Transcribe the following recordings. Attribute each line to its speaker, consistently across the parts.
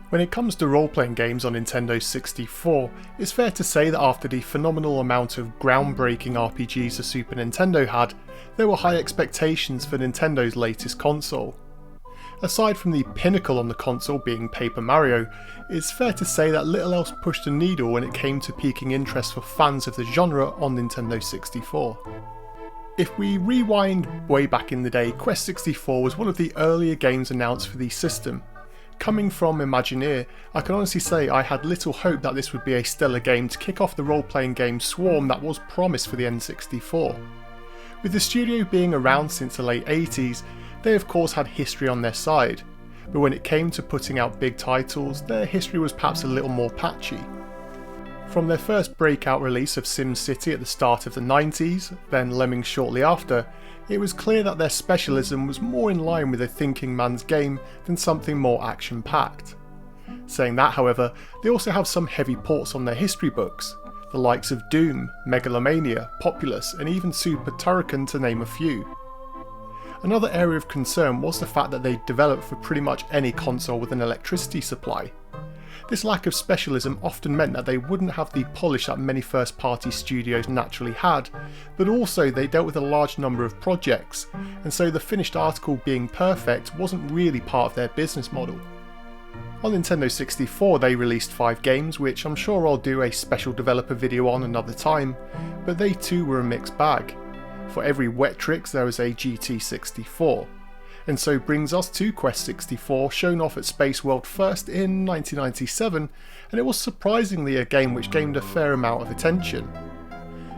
Speaker 1: When it comes to role-playing games on Nintendo 64, it's fair to say that after the phenomenal amount of groundbreaking RPGs the Super Nintendo had, there were high expectations for Nintendo's latest console. Aside from the pinnacle on the console being Paper Mario, it's fair to say that little else pushed the needle when it came to piquing interest for fans of the genre on Nintendo 64. If we rewind way back in the day, Quest 64 was one of the earlier games announced for the system. Coming from Imagineer, I can honestly say I had little hope that this would be a stellar game to kick off the role-playing game swarm that was promised for the N64. With the studio being around since the late 80s, they of course had history on their side, but when it came to putting out big titles, their history was perhaps a little more patchy. From their first breakout release of SimCity at the start of the 90s, then Lemmings shortly after, it was clear that their specialism was more in line with a thinking man's game than something more action-packed. Saying that, however, they also have some heavy ports on their history books, the likes of Doom, Megalomania, Populous, and even Super Turrican to name a few. Another area of concern was the fact that they developed for pretty much any console with an electricity supply. This lack of specialism often meant that they wouldn't have the polish that many first-party studios naturally had, but also they dealt with a large number of projects, and so the finished article being perfect wasn't really part of their business model. On Nintendo 64 they released 5 games, which I'm sure I'll do a special developer video on another time, but they too were a mixed bag. For every Wetrix there was a GT64. And so brings us to Quest 64, shown off at Space World First in 1997, and it was surprisingly a game which gained a fair amount of attention.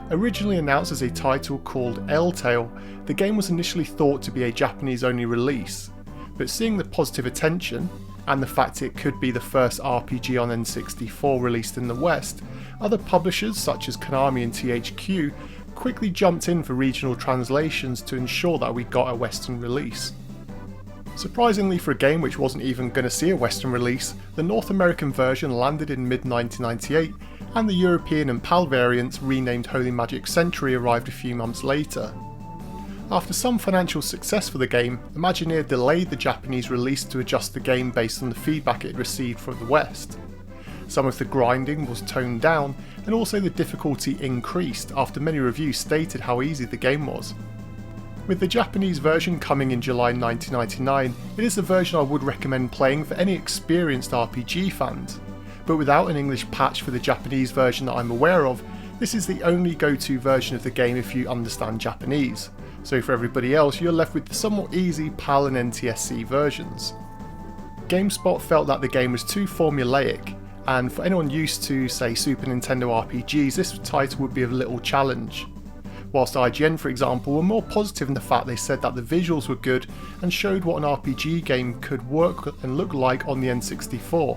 Speaker 1: Originally announced as a title called Eltale, the game was initially thought to be a Japanese-only release, but seeing the positive attention, and the fact it could be the first RPG on N64 released in the West, other publishers such as Konami and THQ quickly jumped in for regional translations to ensure that we got a Western release. Surprisingly for a game which wasn't even going to see a Western release, the North American version landed in mid-1998 and the European and PAL variants renamed Holy Magic Century arrived a few months later. After some financial success for the game, Imagineer delayed the Japanese release to adjust the game based on the feedback it received from the West. Some of the grinding was toned down and also the difficulty increased after many reviews stated how easy the game was. With the Japanese version coming in July 1999, it is the version I would recommend playing for any experienced RPG fans, but without an English patch for the Japanese version that I'm aware of, this is the only go-to version of the game if you understand Japanese, so for everybody else you're left with the somewhat easy PAL and NTSC versions. GameSpot felt that the game was too formulaic, and for anyone used to, say, Super Nintendo RPGs, this title would be of little challenge. Whilst IGN, for example, were more positive in the fact they said that the visuals were good and showed what an RPG game could work and look like on the N64.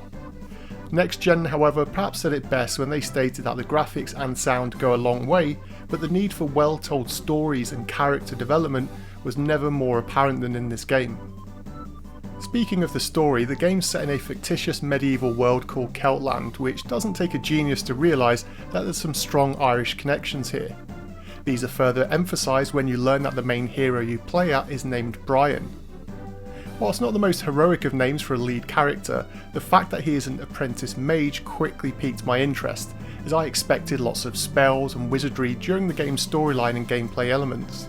Speaker 1: Next Gen, however, perhaps said it best when they stated that the graphics and sound go a long way, but the need for well-told stories and character development was never more apparent than in this game. Speaking of the story, the game's set in a fictitious medieval world called Celtland, which doesn't take a genius to realise that there's some strong Irish connections here. These are further emphasised when you learn that the main hero you play at is named Brian. Whilst not the most heroic of names for a lead character, the fact that he is an apprentice mage quickly piqued my interest, as I expected lots of spells and wizardry during the game's storyline and gameplay elements.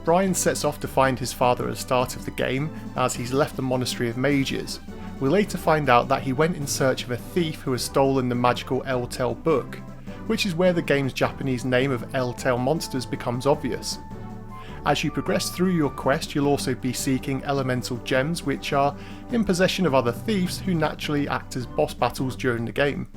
Speaker 1: Brian sets off to find his father at the start of the game, as he's left the Monastery of Mages. We later find out that he went in search of a thief who has stolen the magical Eltale book, which is where the game's Japanese name of Eltale Monsters becomes obvious. As you progress through your quest, you'll also be seeking elemental gems which are in possession of other thieves who naturally act as boss battles during the game.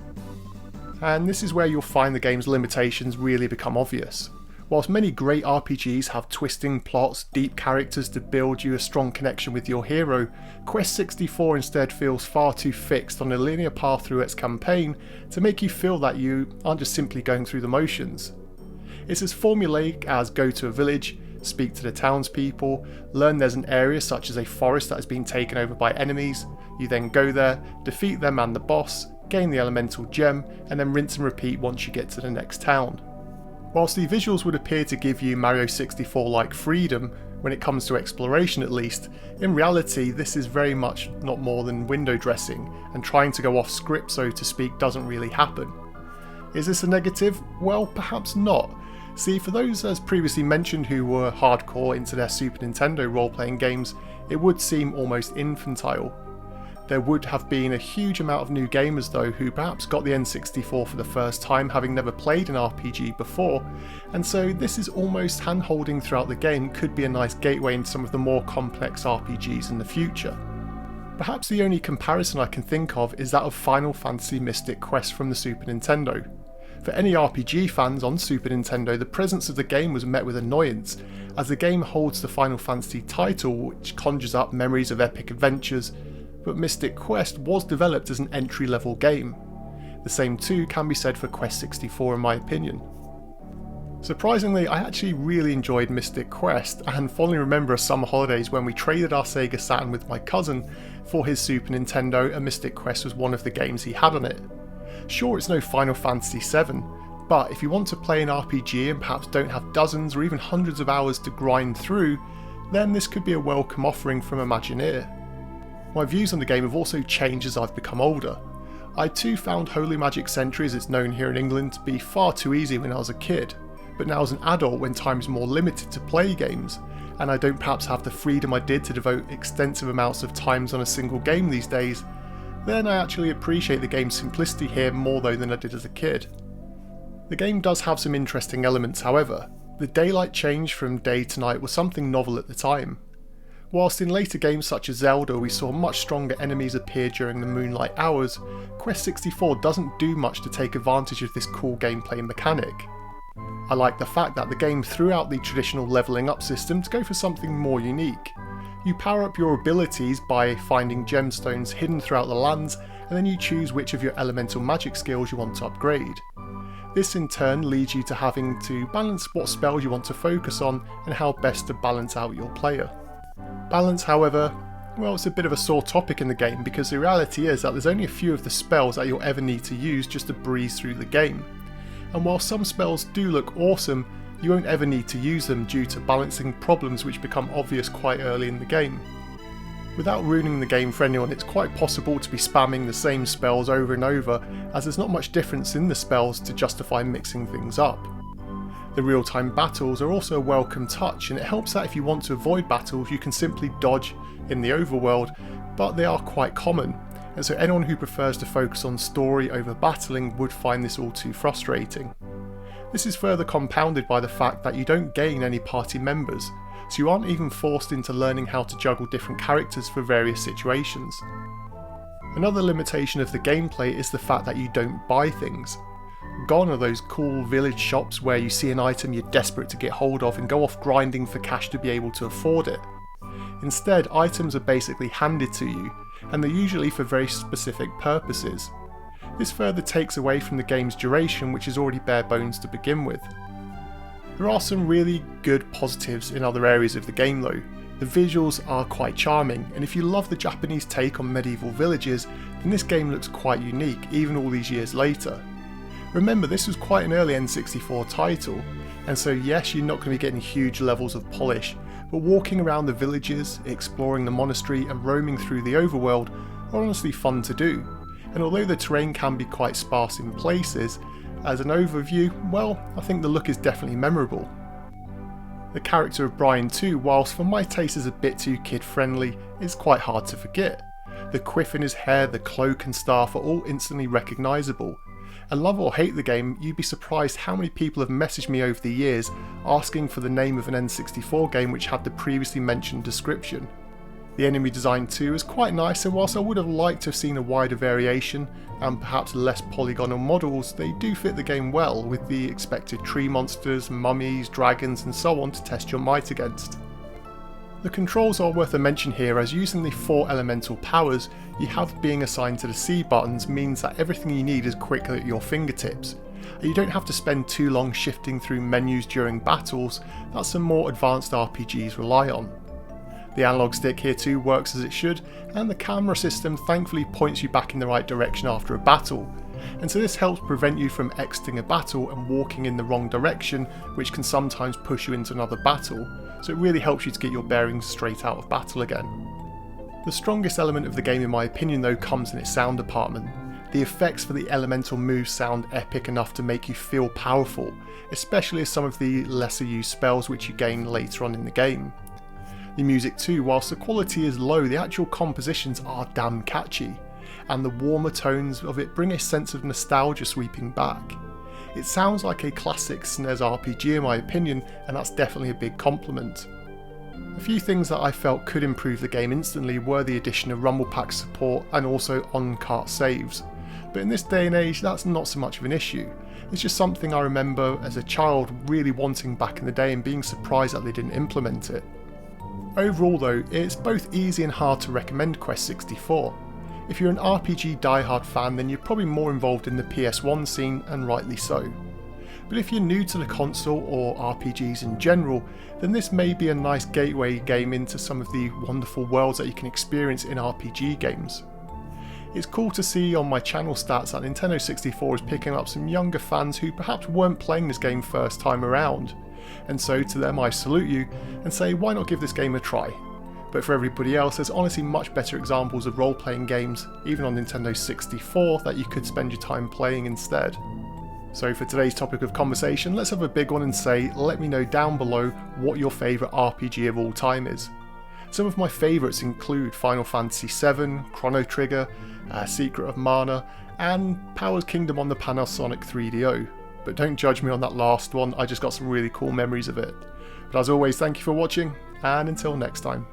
Speaker 1: And this is where you'll find the game's limitations really become obvious. Whilst many great RPGs have twisting plots, deep characters to build you a strong connection with your hero, Quest 64 instead feels far too fixed on a linear path through its campaign to make you feel that you aren't just simply going through the motions. It's as formulaic as go to a village, speak to the townspeople, learn there's an area such as a forest that has been taken over by enemies, you then go there, defeat them and the boss, gain the elemental gem, and then rinse and repeat once you get to the next town. Whilst the visuals would appear to give you Mario 64-like freedom, when it comes to exploration at least, in reality this is very much not more than window dressing, and trying to go off script so to speak doesn't really happen. Is this a negative? Well, perhaps not. See, for those as previously mentioned who were hardcore into their Super Nintendo role-playing games, it would seem almost infantile. There would have been a huge amount of new gamers though who perhaps got the N64 for the first time having never played an RPG before, and so this is almost hand-holding throughout the game could be a nice gateway into some of the more complex RPGs in the future. Perhaps the only comparison I can think of is that of Final Fantasy Mystic Quest from the Super Nintendo. For any RPG fans on Super Nintendo, the presence of the game was met with annoyance, as the game holds the Final Fantasy title which conjures up memories of epic adventures, but Mystic Quest was developed as an entry-level game. The same too can be said for Quest 64 in my opinion. Surprisingly, I actually really enjoyed Mystic Quest and fondly remember a summer holidays when we traded our Sega Saturn with my cousin for his Super Nintendo, and Mystic Quest was one of the games he had on it. Sure, it's no Final Fantasy VII, but if you want to play an RPG and perhaps don't have dozens or even hundreds of hours to grind through, then this could be a welcome offering from Imagineer. My views on the game have also changed as I've become older. I too found Holy Magic Century, as it's known here in England, to be far too easy when I was a kid, but now as an adult when time is more limited to play games, and I don't perhaps have the freedom I did to devote extensive amounts of times on a single game these days, then I actually appreciate the game's simplicity here more though than I did as a kid. The game does have some interesting elements however. The daylight change from day to night was something novel at the time. Whilst in later games such as Zelda we saw much stronger enemies appear during the moonlight hours, Quest 64 doesn't do much to take advantage of this cool gameplay mechanic. I like the fact that the game threw out the traditional levelling up system to go for something more unique. You power up your abilities by finding gemstones hidden throughout the lands, and then you choose which of your elemental magic skills you want to upgrade. This in turn leads you to having to balance what spells you want to focus on and how best to balance out your player. Balance, however, well, it's a bit of a sore topic in the game because the reality is that there's only a few of the spells that you'll ever need to use just to breeze through the game. And while some spells do look awesome, you won't ever need to use them due to balancing problems which become obvious quite early in the game. Without ruining the game for anyone, it's quite possible to be spamming the same spells over and over, as there's not much difference in the spells to justify mixing things up. The real-time battles are also a welcome touch, and it helps that if you want to avoid battles you can simply dodge in the overworld, but they are quite common, and so anyone who prefers to focus on story over battling would find this all too frustrating. This is further compounded by the fact that you don't gain any party members, so you aren't even forced into learning how to juggle different characters for various situations. Another limitation of the gameplay is the fact that you don't buy things. Gone are those cool village shops where you see an item you're desperate to get hold of and go off grinding for cash to be able to afford it. Instead, items are basically handed to you, and they're usually for very specific purposes. This further takes away from the game's duration, which is already bare bones to begin with. There are some really good positives in other areas of the game though. The visuals are quite charming, and if you love the Japanese take on medieval villages, then this game looks quite unique even all these years later. Remember, this was quite an early N64 title, and so yes, you're not going to be getting huge levels of polish, but walking around the villages, exploring the monastery and roaming through the overworld are honestly fun to do. And although the terrain can be quite sparse in places, as an overview, well, I think the look is definitely memorable. The character of Brian too, whilst for my taste is a bit too kid-friendly, is quite hard to forget. The quiff in his hair, the cloak and staff are all instantly recognisable. And love or hate the game, you'd be surprised how many people have messaged me over the years asking for the name of an N64 game which had the previously mentioned description. The enemy design too is quite nice, and whilst I would have liked to have seen a wider variation and perhaps less polygonal models, they do fit the game well with the expected tree monsters, mummies, dragons and so on to test your might against. The controls are worth a mention here, as using the 4 elemental powers you have being assigned to the C buttons means that everything you need is quickly at your fingertips, and you don't have to spend too long shifting through menus during battles that some more advanced RPGs rely on. The analog stick here too works as it should, and the camera system thankfully points you back in the right direction after a battle, and so this helps prevent you from exiting a battle and walking in the wrong direction, which can sometimes push you into another battle, so it really helps you to get your bearings straight out of battle again. The strongest element of the game in my opinion though comes in its sound department. The effects for the elemental moves sound epic enough to make you feel powerful, especially as some of the lesser used spells which you gain later on in the game. The music too, whilst the quality is low, the actual compositions are damn catchy, and the warmer tones of it bring a sense of nostalgia sweeping back. It sounds like a classic SNES RPG in my opinion, and that's definitely a big compliment. A few things that I felt could improve the game instantly were the addition of Rumble Pack support and also on-cart saves. But in this day and age that's not so much of an issue. It's just something I remember as a child really wanting back in the day and being surprised that they didn't implement it. Overall though, it's both easy and hard to recommend Quest 64. If you're an RPG diehard fan then you're probably more involved in the PS1 scene, and rightly so. But if you're new to the console or RPGs in general, then this may be a nice gateway game into some of the wonderful worlds that you can experience in RPG games. It's cool to see on my channel stats that Nintendo 64 is picking up some younger fans who perhaps weren't playing this game first time around, and so to them I salute you and say why not give this game a try. But for everybody else there's honestly much better examples of role-playing games, even on Nintendo 64, that you could spend your time playing instead. So for today's topic of conversation, let's have a big one and say, let me know down below what your favourite RPG of all time is. Some of my favourites include Final Fantasy VII, Chrono Trigger, Secret of Mana, and Powers Kingdom on the Panasonic 3DO. But don't judge me on that last one, I just got some really cool memories of it. But as always, thank you for watching, and until next time.